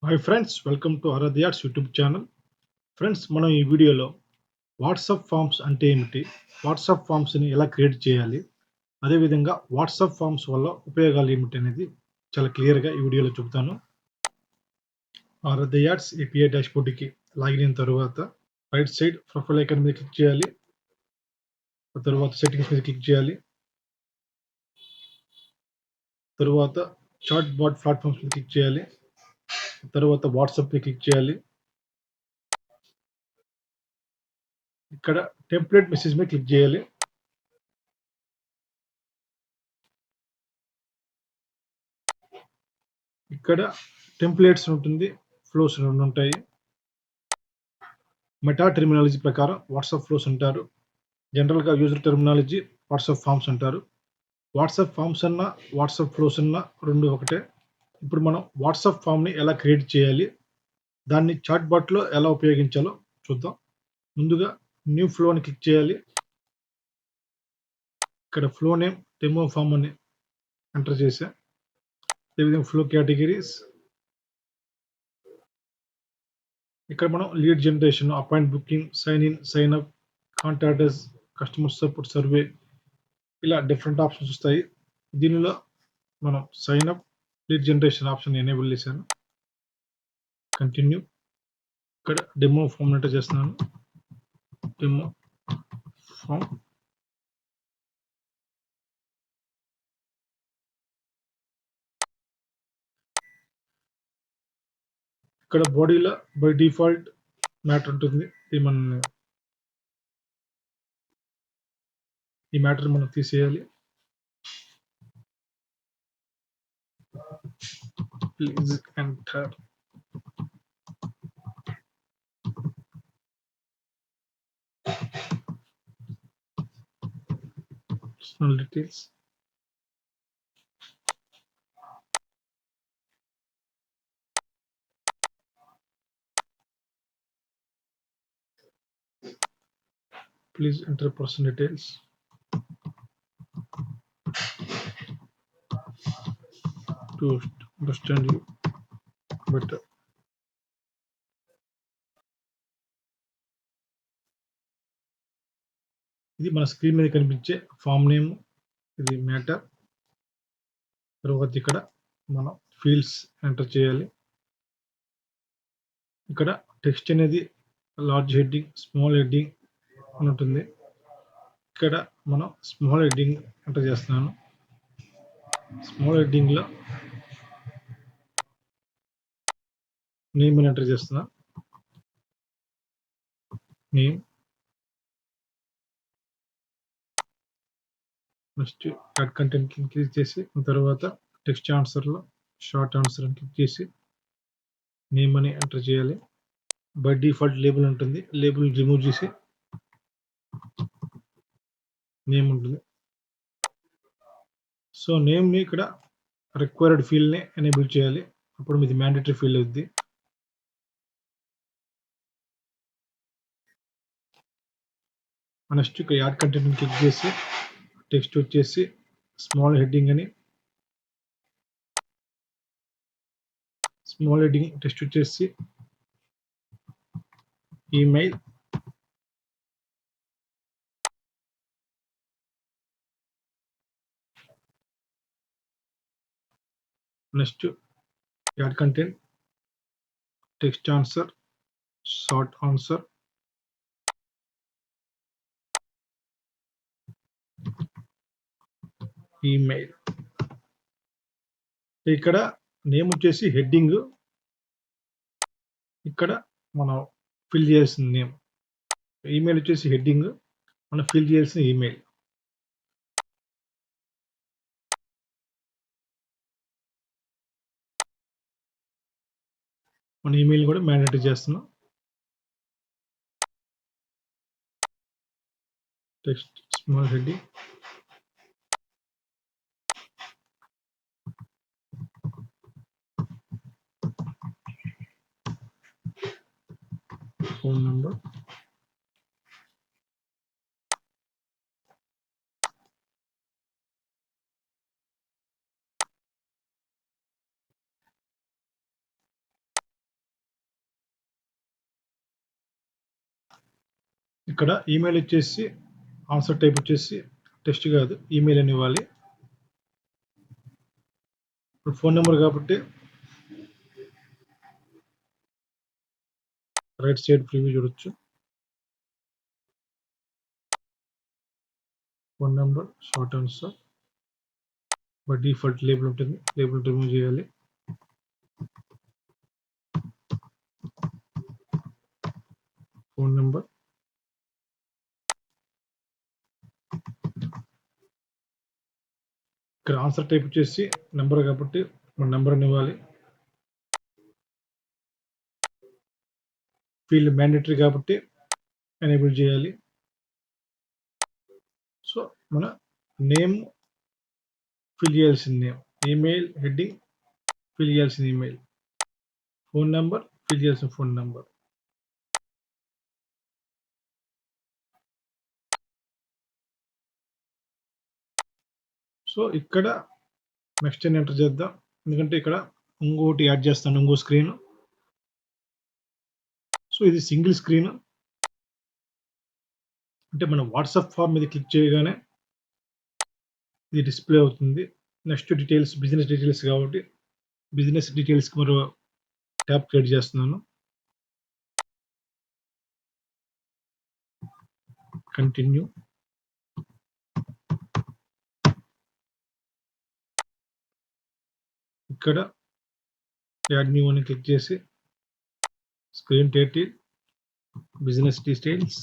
Hi friends, welcome to Aradhya's YouTube channel. Friends, మనం ఈ వీడియోలో వాట్సాప్ ఫామ్స్ అంటే ఏమిటి, వాట్సాప్ ఫామ్స్ని ఎలా క్రియేట్ చేయాలి, అదేవిధంగా వాట్సాప్ ఫామ్స్ వల్ల ఉపయోగాలు ఏమిటి అనేది చాలా క్లియర్గా ఈ వీడియోలో చెబుతాను. ఆరాధ్యాస్ ఏపీఐ డాష్బోర్డ్కి లాగిన్ అయిన తర్వాత రైట్ సైడ్ ప్రొఫైల్ ఐకాన్ మీద క్లిక్ చేయాలి. తర్వాత సెట్టింగ్స్ మీద క్లిక్ చేయాలి. తర్వాత చాట్ బాట్ ప్లాట్ఫామ్స్ మీద క్లిక్ చేయాలి. తర్వాత వాట్సాప్ మీద క్లిక్ చేయాలి. ఇక్కడ టెంప్లెట్ మెసేజ్ మీద క్లిక్ చేయాలి. ఇక్కడ టెంప్లెట్స్ ఉంటుంది, ఫ్లోస్ రెండు ఉంటాయి. మెటా టెర్మినాలజీ ప్రకారం వాట్సాప్ ఫ్లోస్ అంటారు. జనరల్గా యూజర్ టెర్మినాలజీ వాట్సాప్ ఫామ్స్ అంటారు. వాట్సాప్ ఫామ్స్ అన్న వాట్సాప్ ఫ్లోస్ అన్న రెండు ఒకటే. ఇప్పుడు మనం వాట్సాప్ ఫామ్ని ఎలా క్రియేట్ చేయాలి, దాన్ని చాట్ బాట్లో ఎలా ఉపయోగించాలో చూద్దాం. ముందుగా న్యూ ఫ్లో అని క్లిక్ చేయాలి. ఇక్కడ ఫ్లో నేమ్ డెమో ఫామ్ అని ఎంటర్ చేసా. అదేవిధంగా ఫ్లో కేటగిరీస్, ఇక్కడ మనం lead generation, appoint booking, sign in, sign up, contractors, customer support survey, ఇలా డిఫరెంట్ ఆప్షన్స్ వస్తాయి. దీనిలో మనం sign up, lead generation option enable చేశాను. కంటిన్యూ. ఇక్కడ డెమో ఫామ్ ఎంటర్ చేస్తున్నాను. డెమో ఫామ్, ఇక్కడ బాడీలో బై డిఫాల్ట్ మ్యాటర్ ఉంటుంది. ఈ మ్యాటర్ మనం తీసేయాలి. Please enter personal details. Please enter person details. To understand you better. ఇది మన స్క్రీన్ మీద కనిపించే ఫామ్ నేమ్, ఇది మ్యాటర్. తర్వాత ఇక్కడ మనం ఫీల్డ్స్ ఎంటర్ చేయాలి. ఇక్కడ టెక్స్ట్ అనేది లార్జ్ హెడ్డింగ్, స్మాల్ హెడ్డింగ్ అని ఉంటుంది. ఇక్కడ మనం స్మాల్ హెడ్డింగ్ ఎంటర్ చేస్తున్నాను. స్మాల్ హెడ్డింగ్లో నేమ్ అని ఎంటర్ చేస్తున్నా. Name, next add content click చేసి తర్వాత టెక్స్ట్ ఆన్సర్లో షార్ట్ ఆన్సర్ అని క్లిక్ చేసి నేమ్ అని ఎంటర్ చేయాలి. బై డిఫాల్ట్ లేబుల్ ఉంటుంది, లేబుల్ రిమూవ్ చేసి నేమ్ ఉంటుంది. సో నేమ్ని ఇక్కడ రిక్వైర్డ్ ఫీల్డ్ని ఎనేబుల్ చేయాలి, అప్పుడు మీది మ్యాండేటరీ ఫీల్డ్ అవుద్ది. నెక్స్ట్ ఇక్కడ యాడ్ కంటెంట్ క్లిక్ చేసి టెక్స్ట్ వచ్చేసి స్మాల్ హెడ్డింగ్ అని, స్మాల్ హెడ్డింగ్ టెక్స్ట్ వచ్చేసి email, next add content text answer, short answer, email. ఇక్కడ నేమ్ వచ్చేసి హెడ్డింగ్, ఇక్కడ మనం ఫిల్ చేయాల్సిన నేమ్. ఈమెయిల్ వచ్చేసి హెడ్డింగ్, మనం ఫిల్ చేయాల్సిన ఈమెయిల్. మన ఈమెయిల్ కూడా మ్యాండేటరీ చేస్తున్నాం. Text small heading, phone number, ఇక్కడ ఈమెయిల్ వచ్చేసి ఆన్సర్ టైప్ వచ్చేసి టెక్స్ట్ కాదు ఈమెయిల్ అని ఇవ్వాలి. ఇప్పుడు ఫోన్ నెంబర్ కాబట్టి రైట్ సైడ్ ప్రివ్యూ చూడొచ్చు. Phone number short answer by default label ఉంటుంది, లేబుల్ రిమూవ్ చేయాలి. ఫోన్ నెంబర్ ఇక్కడ ఆన్సర్ టైప్ వచ్చేసి నెంబర్ కాబట్టి మన నెంబర్ అని ఇవ్వాలి. ఫీల్డ్ మ్యాండేటరీ కాబట్టి ఎనేబుల్ చేయాలి. సో మన నేమ్ ఫిల్ చేయాల్సిన నేమ్, ఈమెయిల్ హెడ్డింగ్ ఫిల్ చేయాల్సిన ఈమెయిల్, ఫోన్ నెంబర్ ఫిల్ చేయాల్సిన ఫోన్ నెంబర్. సో ఇక్కడ నెక్స్ట్ ఎంటర్ చేద్దాం, ఎందుకంటే ఇక్కడ ఇంకోటి యాడ్ చేస్తాను, ఇంకో స్క్రీన్. సో ఇది సింగిల్ స్క్రీన్, అంటే మనం వాట్సాప్ ఫామ్ మీద క్లిక్ చేయగానే ఇది డిస్ప్లే అవుతుంది. నెక్స్ట్ డీటెయిల్స్ బిజినెస్ డీటెయిల్స్ కాబట్టి బిజినెస్ డీటెయిల్స్కి మరో ట్యాబ్ క్రియేట్ చేస్తున్నాను. కంటిన్యూ. ఇక్కడ యాడ్ న్యూ అని క్లిక్ చేసి స్క్రీన్ టైటిల్ బిజినెస్ డీటెయిల్స్,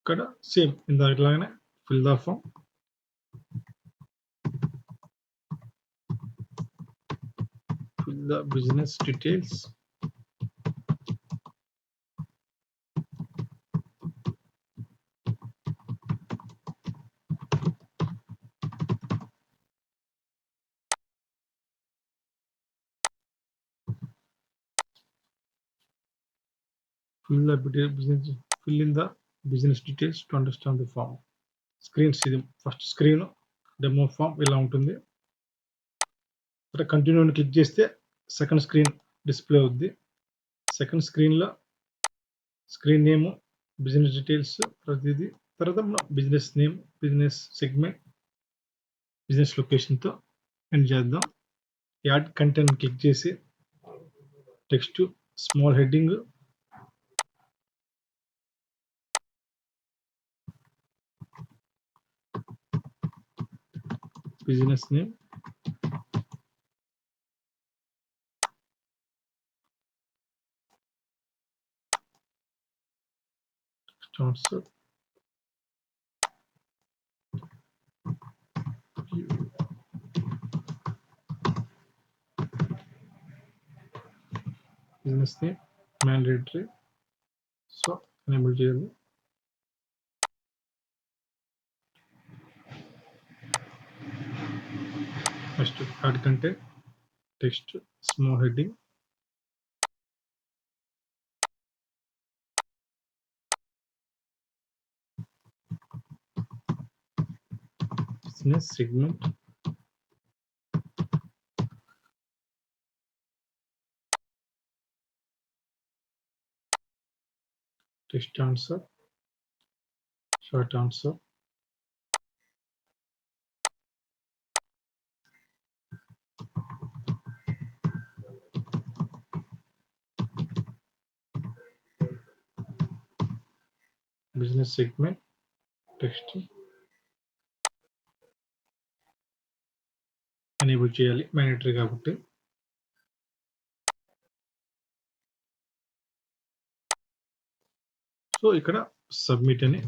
ఇక్కడ సేమ్ ఇందాకలాగానే fill the form, fill the business details, fill in the business details to understand the form. Screens ఇది ఫస్ట్ స్క్రీన్ డెమో ఫామ్ ఇలా ఉంటుంది. ఇక్కడ కంటిన్యూ అని క్లిక్ చేస్తే సెకండ్ స్క్రీన్ డిస్ప్లే అవుద్ది. Second స్క్రీన్లో స్క్రీన్ నేమ్, బిజినెస్ డీటెయిల్స్ ప్రతిదీ, తర్వాత మనం business name, business segment, business లొకేషన్తో ఎండ్ చేద్దాం. యాడ్ కంటెంట్ క్లిక్ చేసి text small heading, business name, answer, business name mandatory, so enable చేయాలి. Next add content text small heading, business segment, text answer, short answer, business segment text enable చేయాలి, mandatory కాబట్టి. So ఇక్కడ submit అని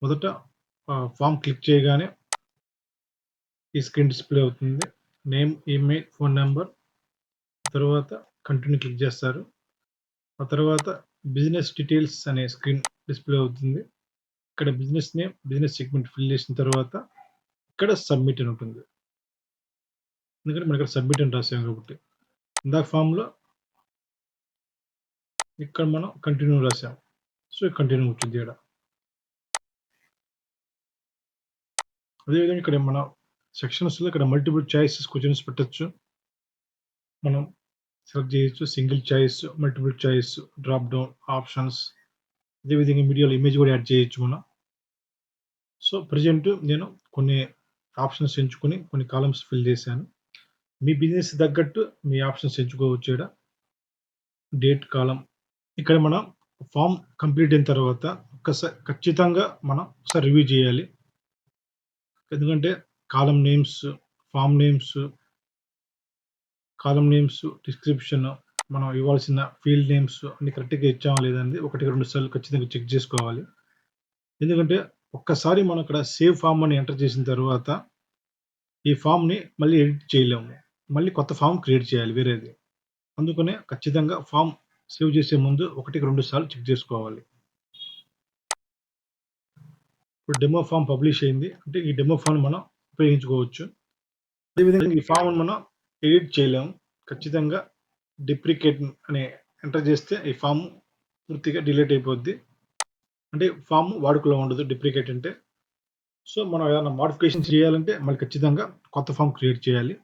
మొదట form click చేయగానే ఈ screen display అవుతుంది. Name, email, phone number, తర్వాత కంటిన్యూ క్లిక్ చేస్తారు. ఆ తర్వాత బిజినెస్ డీటెయిల్స్ అనే స్క్రీన్ డిస్ప్లే అవుతుంది. ఇక్కడ business name, business segment fill చేసిన తర్వాత ఇక్కడ సబ్మిట్ అని ఉంటుంది, ఎందుకంటే మనం ఇక్కడ సబ్మిట్ అని రాసాం కాబట్టి. ఇందాక ఫామ్లో ఇక్కడ మనం కంటిన్యూ రాసాం, సో కంటిన్యూ వచ్చింది ఇక్కడ. అదేవిధంగా ఇక్కడ మన సెక్షన్స్‌లో ఇక్కడ మల్టిపుల్ చాయిసెస్ క్వెషన్స్ పెట్టొచ్చు. మనం సెలెక్ట్ చేయొచ్చు. Single choice, multiple choice, drop down options. అదేవిధంగా మీడియాలో ఇమేజ్ కూడా యాడ్ చేయొచ్చు మనం. సో, ప్రెజెంట్ నేను కొన్ని ఆప్షన్స్ ఎంచుకొని కొన్ని కాలమ్స్ ఫిల్ చేశాను. మీ బిజినెస్ తగ్గట్టు మీ ఆప్షన్స్ ఎంచుకోవచ్చు ఈడ. Date column. ఇక్కడ మనం ఫార్మ్ కంప్లీట్ అయిన తర్వాత ఖచ్చితంగా మనం ఒకసారి రివ్యూ చేయాలి. ఎందుకంటే column names, form names, column names, description, మనం ఇవ్వాల్సిన ఫీల్డ్ నేమ్స్ అన్ని కరెక్ట్‌గా ఇచ్చామా లేదా అనేది 1, 2 సార్లు ఖచ్చితంగా చెక్ చేసుకోవాలి. ఎందుకంటే ఒక్కసారి మనం ఇక్కడ సేవ్ ఫార్మ్ అని ఎంటర్ చేసిన తర్వాత ఈ ఫార్మ్‌ని మళ్ళీ ఎడిట్ చేయలేము. మళ్ళీ కొత్త ఫార్మ్ క్రియేట్ చేయాలి వేరేది. అందుకనే ఖచ్చితంగా ఫార్మ్ సేవ్ చేసే ముందు 1, 2 సార్లు చెక్ చేసుకోవాలి. ఇప్పుడు డెమో ఫార్మ్ పబ్లిష్ అయింది. అంటే ఈ డెమో ఫార్మ్ మనం ఉపయోగించుకోవచ్చు. అదేవిధంగా ఈ ఫార్మ్‌ని మనం ఎడిట్ చేయలేము. ఖచ్చితంగా డిప్రికేట్ అని ఎంటర్ చేస్తే ఈ ఫార్మ్ పూర్తిగా డిలీట్ అయిపోద్ది. అంటే ఫార్మ్ వాడుకలో ఉండదు డిప్రికేట్ అంటే. సో, మనం ఏదైనా మోడిఫికేషన్ చేయాలంటే మళ్ళీ ఖచ్చితంగా కొత్త ఫార్మ్ క్రియేట్ చేయాలి.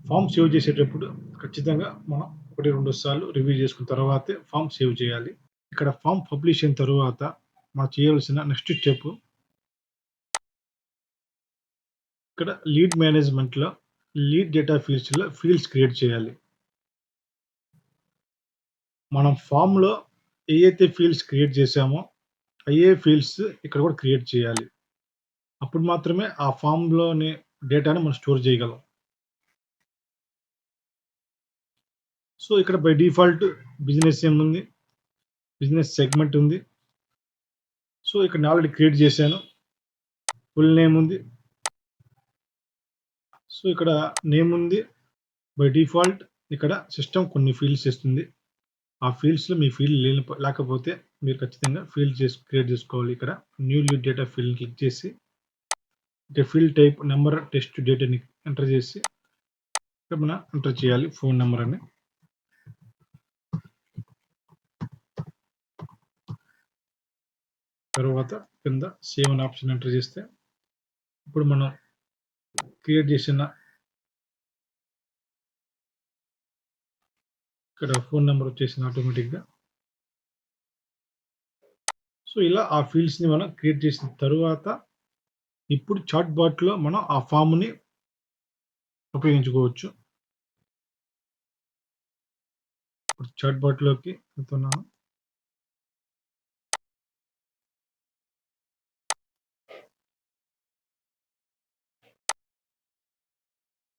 ఫార్మ్ సేవ్ చేసేటప్పుడు ఖచ్చితంగా మనం 1, 2 సార్లు రివ్యూ చేసుకున్న తర్వాతే ఫార్మ్ సేవ్ చేయాలి. ఇక్కడ ఫార్మ్ పబ్లిష్ అయిన తరువాత మనం చేయాల్సిన నెక్స్ట్ స్టెప్ ఇక్కడ లీడ్ మేనేజ్మెంట్‌లో లీడ్ డేటా ఫీల్డ్స్‌లో ఫీల్డ్స్ క్రియేట్ చేయాలి. మనం ఫార్మ్‌లో ఏయైతే ఫీల్డ్స్ క్రియేట్ చేసామో అయ్యే ఫీల్డ్స్ ఇక్కడ కూడా క్రియేట్ చేయాలి. అప్పుడు మాత్రమే ఆ ఫార్మ్‌లోని డేటాని మనం స్టోర్ చేయగలం. సో, ఇక్కడ బై డిఫాల్ట్ బిజినెస్ నేమ్ ఉంది. బిజినెస్ సెగ్మెంట్ ఉంది. సో, ఇక్కడ నేను ఆల్రెడీ క్రియేట్ చేశాను. ఫుల్ నేమ్ ఉంది. సో, ఇక్కడ నేమ్ ఉంది. బై డిఫాల్ట్ ఇక్కడ సిస్టమ్ కొన్ని ఫీల్డ్స్ ఇస్తుంది. ఆ ఫీల్డ్స్‌లో మీ ఫీల్డ్ లేకపోతే మీరు ఖచ్చితంగా క్రియేట్ చేసుకోవాలి. ఇక్కడ న్యూ లీడ్ డేటా ఫీల్డ్‌ని క్లిక్ చేసి ఇక్కడ field type number test date అని ఎంటర్ చేసి ఇక్కడ మనం ఎంటర్ చేయాలి ఫోన్ నంబర్ అని. తర్వాత కింద సేవ్ అనే ఆప్షన్ ఎంటర్ చేస్తే ఇప్పుడు మనం క్రియేట్ చేసిన ఇక్కడ ఫోన్ నెంబర్ వచ్చేసింది ఆటోమేటిక్‌గా. సో, ఇలా ఆ ఫీల్డ్స్‌ని మనం క్రియేట్ చేసిన తరువాత ఇప్పుడు చాట్ బాట్‌లో మనం ఆ ఫార్మ్‌ని ఉపయోగించుకోవచ్చు. ఇప్పుడు చాట్ బాట్‌లోకి వెళ్తున్నాను.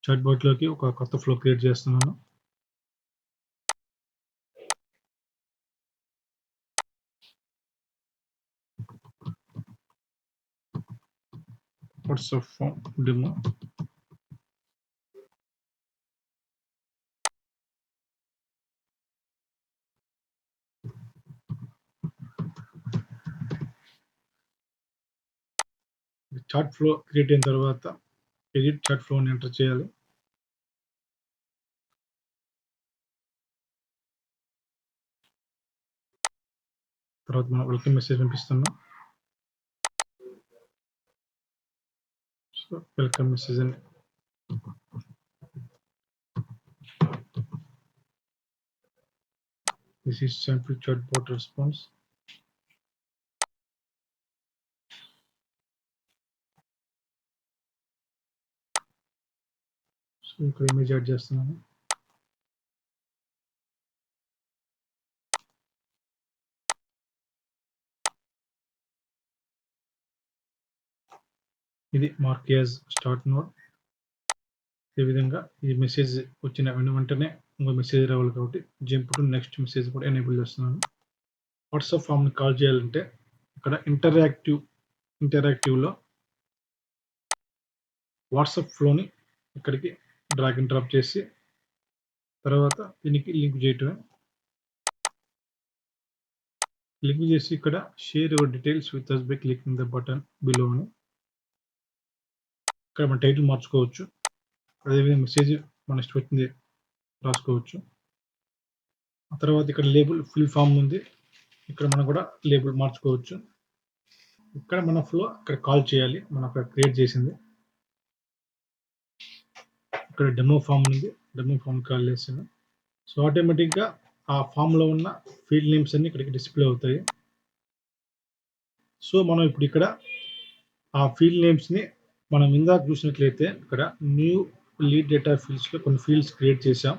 చాట్ బాట్‌లోకి ఒక కొత్త ఫ్లో క్రియేట్ చేస్తున్నాను. WhatsApp form demo. Chat flow create అయిన తర్వాత ఎడిట్ చాట్ ఫ్లోని ఎంటర్ చేయాలి. తర్వాత మనం వెల్కమ్ మెసేజ్ పంపిస్తున్నాం. సో, వెల్కమ్ మెసేజ్ అని this is sample chatbot response. So, ఇక్కడ ఇమేజ్ యాడ్ చేస్తున్నాను. ఇది మార్క్ యాజ్ స్టార్ట్ నోడ్. ఈ విధంగా ఈ మెసేజ్ వచ్చిన వెంటనే ఇంకో మెసేజ్ రావాలి కాబట్టి జంప్ టు నెక్స్ట్ మెసేజ్ కూడా ఎనేబుల్ చేస్తున్నాను. వాట్సాప్ ఫామ్‌ని కాల్ చేయాలంటే ఇక్కడ ఇంటరాక్టివ్‌లో వాట్సాప్ ఫ్లోని ఇక్కడికి డ్రాగ్ అండ్ డ్రాప్ చేసి తర్వాత దీనికి లింక్ చేయటమే. లింక్ చేసి ఇక్కడ share your details with us by clicking the button below అని ఇక్కడ మన టైటిల్ మార్చుకోవచ్చు. అదేవిధంగా మెసేజ్ మన ఇష్టం వచ్చింది రాసుకోవచ్చు. ఆ తర్వాత ఇక్కడ లేబుల్ ఫుల్ ఫామ్ ఉంది. ఇక్కడ మనం కూడా లేబుల్ మార్చుకోవచ్చు. ఇక్కడ మన ఫ్లో ఇక్కడ కాల్ చేయాలి. మనం అక్కడ క్రియేట్ చేసింది. ఇక్కడ డెమో ఫామ్ ఉంది. డెమో ఫామ్ కాల్ చేసాను. సో ఆటోమేటిక్‌గా ఆ ఫామ్‌లో ఉన్న ఫీల్డ్ నేమ్స్ అన్నీ ఇక్కడికి డిస్‌ప్లే అవుతాయి. సో మనం ఇప్పుడు ఇక్కడ ఆ ఫీల్డ్ నేమ్స్‌ని మనం ఇందాక చూసినట్లయితే ఇక్కడ న్యూ లీడ్ డేటా ఫీల్డ్స్‌లో కొన్ని ఫీల్డ్స్ క్రియేట్ చేసాం.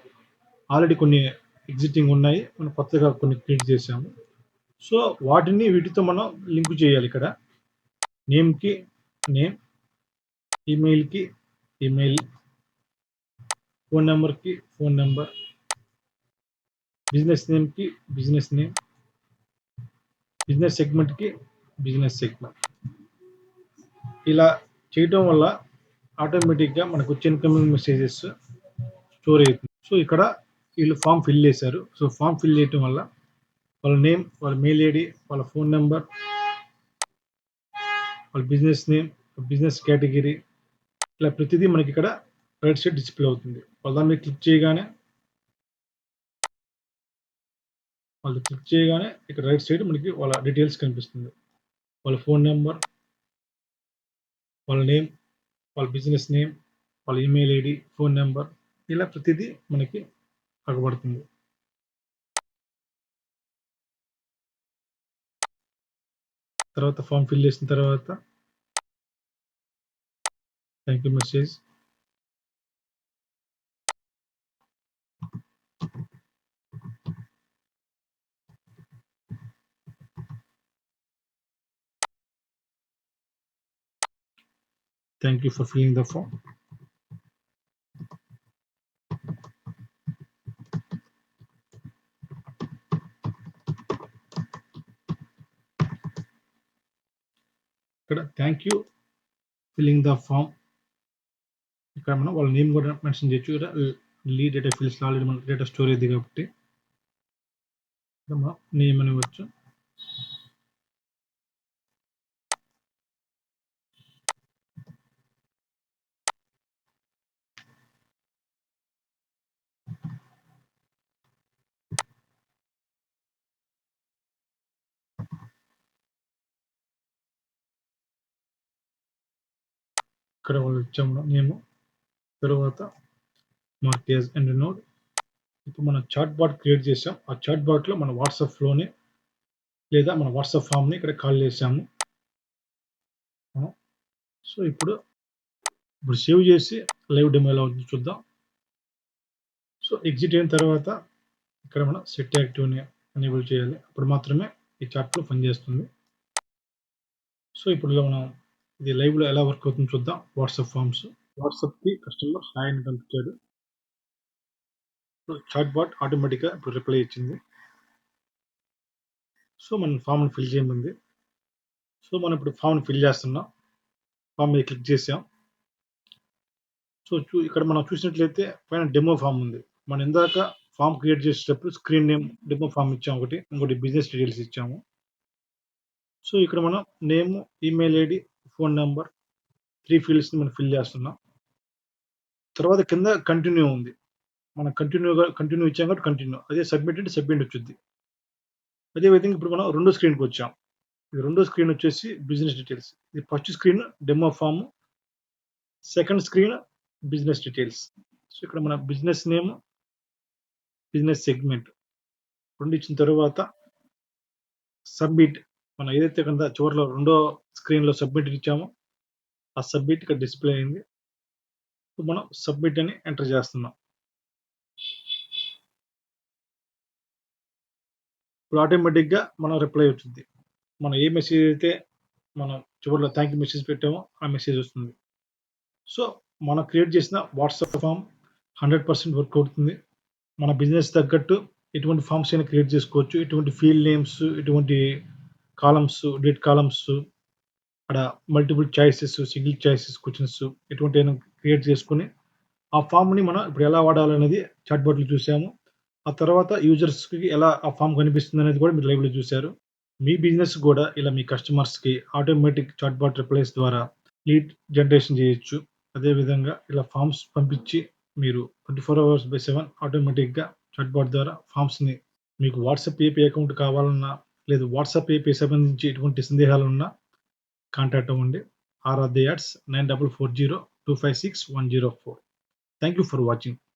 ఆల్రెడీ కొన్ని ఎగ్జిస్టింగ్ ఉన్నాయి. మనం కొత్తగా కొన్ని క్రియేట్ చేసాము. సో వాటిని వీటితో మనం లింక్ చేయాలి ఇక్కడ. నేమ్‌కి నేమ్, ఈమెయిల్‌కి ఈమెయిల్, ఫోన్ నంబర్‌కి ఫోన్ నంబర్, బిజినెస్ నేమ్‌కి బిజినెస్ నేమ్, బిజినెస్ సెగ్మెంట్‌కి బిజినెస్ సెగ్మెంట్. ఇలా చేయటం వల్ల ఆటోమేటిక్‌గా మనకొచ్చే ఇన్‌కమింగ్ మెసేజెస్ స్టోర్ అవుతుంది. సో ఇక్కడ వీళ్ళు ఫామ్ ఫిల్ చేశారు. సో ఫామ్ ఫిల్ చేయటం వల్ల వాళ్ళ నేమ్, వాళ్ళ మెయిల్ ఐడి, వాళ్ళ ఫోన్ నెంబర్, వాళ్ళ బిజినెస్ నేమ్, బిజినెస్ కేటగిరీ ఇలా ప్రతిదీ మనకి ఇక్కడ రైట్ సైడ్ డిస్‌ప్లే అవుతుంది. వాళ్ళ దాని మీద క్లిక్ చేయగానే ఇక్కడ రైట్ సైడ్ మనకి వాళ్ళ డీటెయిల్స్ కనిపిస్తుంది. వాళ్ళ ఫోన్ నెంబర్, వాళ్ళ నేమ్, వాళ్ళ బిజినెస్ నేమ్, వాళ్ళ ఈమెయిల్ ఐడి, ఫోన్ నెంబర్ ఇలా ప్రతిదీ మనకి అగబడుతుంది. తర్వాత ఫామ్ ఫిల్ చేసిన తర్వాత thank you message, thank you for filling the form. ఇక్కడ thank you filling the form ఇక్కడ మనం వాళ్ళ నేమ్ కూడా మెన్షన్ చేయొచ్చు. ఇక్కడ లీడ్ డేటా ఫీల్డ్స్ ఆల్రెడీ మనకి డేటా స్టోర్ అయింది కాబట్టి మనం నేమ్ అని ఇవ్వచ్చు. ఇక్కడ వాళ్ళు ఇచ్చాము నేమ్. తర్వాత మార్కేజ్ అండ్ నోడ్. ఇప్పుడు మనం చాట్ బాట్ క్రియేట్ చేసాం. ఆ చాట్ బాట్లో మన వాట్సాప్ ఫ్లోని లేదా మన వాట్సాప్ ఫామ్ని ఇక్కడ కాల్ చేసాము. సో ఇప్పుడు సేవ్ చేసి లైవ్ డెమో ఎలా అవుతుందో చూద్దాం. సో ఎగ్జిట్ అయిన తర్వాత ఇక్కడ మనం సెట్ యాక్టివ్ని ఎనేబుల్ చేయాలి. అప్పుడు మాత్రమే ఈ చాట్లో పనిచేస్తుంది. సో ఇప్పుడు మనం ఇది లైవ్లో ఎలా వర్క్ అవుతుందో చూద్దాం. వాట్సాప్ ఫామ్స్, వాట్సాప్కి కస్టమర్ హాయ్ అని పంపించాడు. చాట్ బాట్ ఆటోమేటిక్గా ఇప్పుడు రిప్లై ఇచ్చింది. సో మనం ఫామ్ని ఫిల్ చేయమంది. సో మనం ఇప్పుడు ఫామ్ని ఫిల్ చేస్తున్నాం. ఫామ్ మీద క్లిక్ చేసాం. సో ఇక్కడ మనం చూసినట్లయితే పైన డెమో ఫామ్ ఉంది. మనం ఇందాక ఫామ్ క్రియేట్ చేసేటప్పుడు స్క్రీన్ నేమ్ డెమో ఫామ్ ఇచ్చాము ఒకటి, ఇంకోటి బిజినెస్ డీటెయిల్స్ ఇచ్చాము. సో ఇక్కడ మనం name, email ID, phone number 3 ఫీల్డ్స్ని మనం ఫిల్ చేస్తున్నాం. తర్వాత కింద కంటిన్యూ ఉంది. మనం కంటిన్యూ ఇచ్చాం కాబట్టి కంటిన్యూ. అదే సబ్మిట్ అంటే సబ్మిట్ వచ్చింది. అదే విధంగా ఇప్పుడు మనం రెండో స్క్రీన్కి వచ్చాం. ఇది రెండో స్క్రీన్ వచ్చేసి బిజినెస్ డీటెయిల్స్. ఇది first screen demo form, second screen business details. So ఇక్కడ మన బిజినెస్ నేమ్, బిజినెస్ సెగ్మెంట్ రెండు ఇచ్చిన తర్వాత సబ్మిట్. మనం ఏదైతే కింద చివరిలో రెండో స్క్రీన్లో సబ్మిట్ ఇచ్చామో ఆ సబ్మిట్ ఇక్కడ డిస్ప్లే అయింది. మనం సబ్మిట్ అని ఎంటర్ చేస్తున్నాం. ఇప్పుడు ఆటోమేటిక్గా మనం రిప్లై వచ్చింది. మనం ఏ మెసేజ్ అయితే మనం చివరిలో థ్యాంక్ యూ మెసేజ్ పెట్టామో ఆ మెసేజ్ వస్తుంది. సో మనం క్రియేట్ చేసిన వాట్సాప్ ఫామ్ 100% వర్క్ అవుతుంది. మన బిజినెస్ తగ్గట్టు ఎటువంటి ఫామ్స్ అయినా క్రియేట్ చేసుకోవచ్చు. ఎటువంటి ఫీల్డ్ నేమ్స్, ఎటువంటి కాలమ్స్, డేట్ కాలమ్స్, అక్కడ multiple choices, single choices questions ఎటువంటి అయినా క్రియేట్ చేసుకొని ఆ ఫామ్ని మనం ఇప్పుడు ఎలా వాడాలనేది చాట్ బాట్లో చూసాము. ఆ తర్వాత యూజర్స్కి ఎలా ఆ ఫామ్ కనిపిస్తుంది అనేది కూడా మీరు లైవ్లో చూశారు. మీ బిజినెస్ కూడా ఇలా మీ కస్టమర్స్కి ఆటోమేటిక్ చాట్ బాట్ రిప్లైస్ ద్వారా లీడ్ జనరేషన్ చేయొచ్చు. అదేవిధంగా ఇలా ఫామ్స్ పంపించి మీరు 24/7 ఆటోమేటిక్గా చాట్ బాట్ ద్వారా ఫామ్స్ని మీకు వాట్సాప్ ఏపీ అకౌంట్ కావాలన్నా లేదు వాట్సాప్ ఏపీ సంబంధించి ఎటువంటి సందేహాలు ఉన్నా కాంటాక్ట్ అవ్వండి. Or of the ads 9440 256 104. Thank you for watching.